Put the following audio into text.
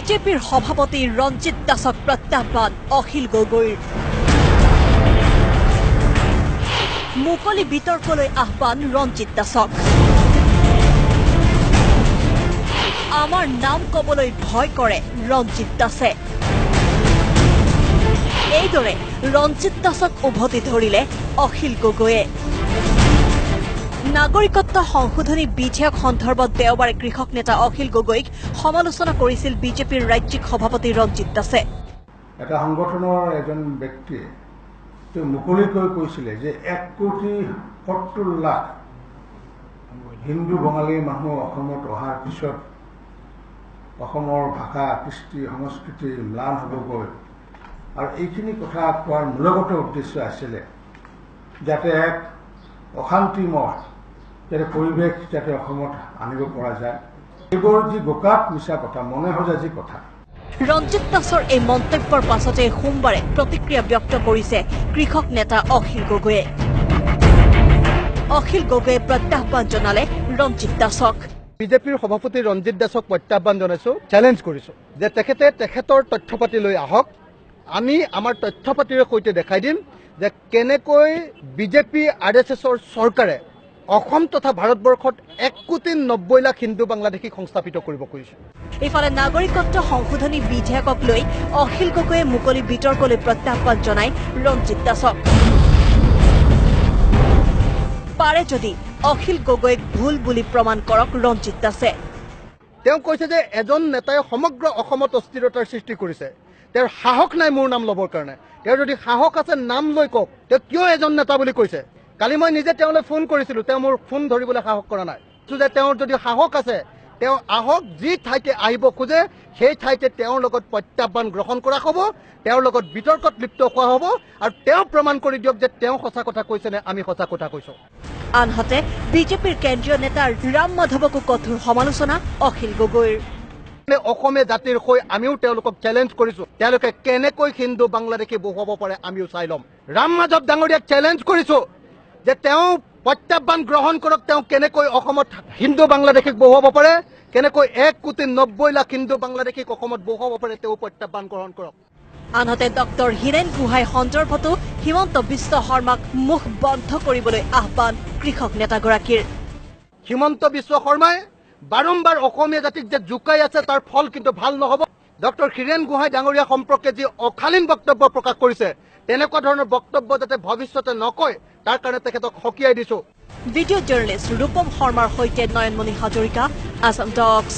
বিজেপিৰ সভাপতি ৰঞ্জিত দাসক প্ৰত্যাহ্বান অখিল গগৈৰ মুকলি বিতৰ্কলৈ আহ্বান ৰঞ্জিত দাসক আমাৰ নাম কবলৈ ভয় কৰে ৰঞ্জিত দাসে এইদৰে ৰঞ্জিত দাসক উভতি ধৰিলে অখিল গগৈয়ে নাগৰিকত্ব সংশোধনী বিধেয়ক সন্দৰ্ভত দেওবাৰে কৃষক নেতা অখিল গগৈক সমালোচনা কৰিছিল বিজেপিৰ ৰাজ্যিক সভাপতি ৰঞ্জিত দাসে এটা সংগঠনৰ এজন ব্যক্তিয়ে তেওঁ মুকলিকৈ কৈছিলে যে 1,70,00,000 হিন্দু বঙালী মানুহ অসমত অহাৰ পিছত অসমৰ ভাষা কৃষ্টি সংস্কৃতি ম্লান হ'বগৈ আৰু এইখিনি কথা কোৱাৰ মূলগত উদ্দেশ্য আছিলে যাতে এক অশান্তিময় যাতে পৰিৱেশ যাতে অসমত আনিব পৰা যায় এইবোৰ যি গোকাত মিছা কথা মনে সজা যি কথা ৰঞ্জিত দাসৰ এই মন্তব্যৰ পাছতে সোমবাৰে প্ৰতিক্ৰিয়া ব্যক্ত কৰিছে কৃষক নেতা অখিল গগৈয়ে অখিল গগৈয়ে প্ৰত্যাহ্বান জনালে ৰঞ্জিত দাসক বিজেপিৰ সভাপতি ৰঞ্জিত দাসক প্ৰত্যাহ্বান জনাইছো চ্যালেঞ্জ কৰিছো যে তেখেতৰ তথ্যপাতি লৈ আহক আমি আমাৰ তথ্যপাতিৰে সৈতে দেখাই দিম যে কেনেকৈ বিজেপি আৰএছএছৰ চৰকাৰে অসম তথা ভাৰতবৰ্ষত 1,90,00,000 হিন্দু বাংলাদেশীক সংস্থাপিত কৰিব খুজিছে ইফালে নাগৰিকত্ব সংশোধনী বিধেয়কক লৈ অখিল গগৈয়ে মুকলি বিতৰ্কলৈ প্ৰত্যাহ্বান জনাই ৰঞ্জিত দাসক পাৰে যদি অখিল গগৈক ভুল বুলি প্ৰমাণ কৰক ৰঞ্জিত দাসে তেওঁ কৈছে যে এজন নেতাই সমগ্ৰ অসমত অস্থিৰতাৰ সৃষ্টি কৰিছে তেওঁৰ সাহস নাই মোৰ নাম ল'বৰ কাৰণে তেওঁ যদি সাহস আছে নাম লৈ কওক তেওঁ কিয় এজন নেতা বুলি কৈছে কালি মই নিজে তেওঁলৈ ফোন কৰিছিলো তেওঁ মোৰ ফোন ধৰিবলৈ সাহস কৰা নাই যে তেওঁৰ যদি সাহস আছে তেওঁ আহক যি ঠাইতে আহিব খোজে সেই ঠাইতে তেওঁৰ লগত প্ৰত্যাহ্বান গ্ৰহণ কৰা হ'ব তেওঁৰ লগত বিতৰ্কত লিপ্ত হোৱা হ'ব আৰু তেওঁ প্ৰমাণ কৰি দিয়ক যে তেওঁ সঁচা কথা কৈছে নে আমি সঁচা কথা কৈছো আনহাতে বিজেপিৰ কেন্দ্ৰীয় নেতা ৰাম মাধৱকো কঠোৰ সমালোচনা অখিল গগৈৰ অসমীয়া জাতিৰ হৈ আমিও তেওঁলোকক চ্যালেঞ্জ কৰিছো তেওঁলোকে কেনেকৈ হিন্দু বাংলাদেশী বহুৱাব পাৰে আমিও চাই ল'ম ৰাম মাধৱ ডাঙৰীয়াক চ্যালেঞ্জ কৰিছো যে তেওঁ প্ৰত্যাহ্বান গ্ৰহণ কৰক তেওঁ কেনেকৈ অসমত হিন্দু বাংলাদেশীক বহুৱাব পাৰে কেনেকৈ 1,90,00,000 হিন্দু বাংলাদেশীক অসমত বহুৱাব পাৰে তেওঁ প্ৰত্যাহ্বান গ্ৰহণ কৰক আনহাতে ডক্টৰ হীৰেন গোহাঁই সন্দৰ্ভতো হিমন্ত বিশ্ব শৰ্মাক মুখ বন্ধ কৰিবলৈ আহ্বান কৃষক নেতাগৰাকীৰ হিমন্ত বিশ্ব শৰ্মাই বাৰম্বাৰ অসমীয়া জাতিক যে জোকাই আছে তাৰ ফল কিন্তু ভাল নহ'ব ডক্টৰ হীৰেন গোহাঁই ডাঙৰীয়া সম্পৰ্কে যি অশালীন বক্তব্য প্ৰকাশ কৰিছে তেনেকুৱা ধৰণৰ বক্তব্য যাতে ভৱিষ্যতে নকয় তাৰ কাৰণে তেখেতক সকীয়াই দিছো ভিডিঅ' জাৰ্নেলিষ্ট ৰূপম শৰ্মাৰ সৈতে নয়নমণি হাজৰিকা আছাম টক্স